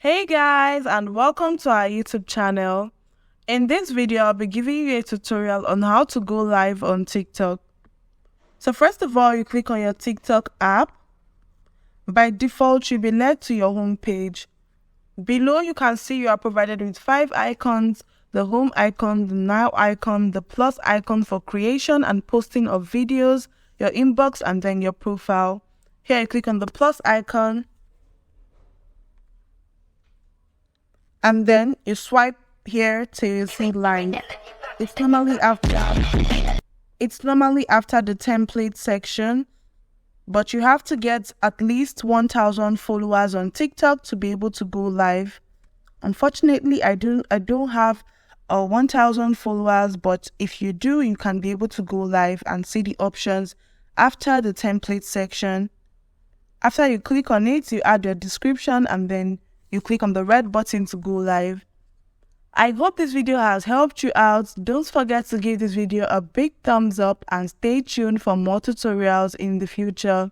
Hey guys, and welcome to our YouTube channel. In this video, I'll be giving you a tutorial on how to go live on TikTok. So first of all, you click on your TikTok app. By default, you'll be led to your home page. Below, you can see you are provided with 5 icons: the home icon, the now icon, the plus icon for creation and posting of videos, your inbox, and then your profile. Here, you click on the plus icon, and then you swipe here to see line. It's normally after the template section, but you have to get at least 1,000 followers on TikTok to be able to go live. Unfortunately, I don't have 1,000 followers, but if you do, you can be able to go live and see the options after the template section. After you click on it, you add your description and then you click on the red button to go live. I hope this video has helped you out. Don't forget to give this video a big thumbs up and stay tuned for more tutorials in the future.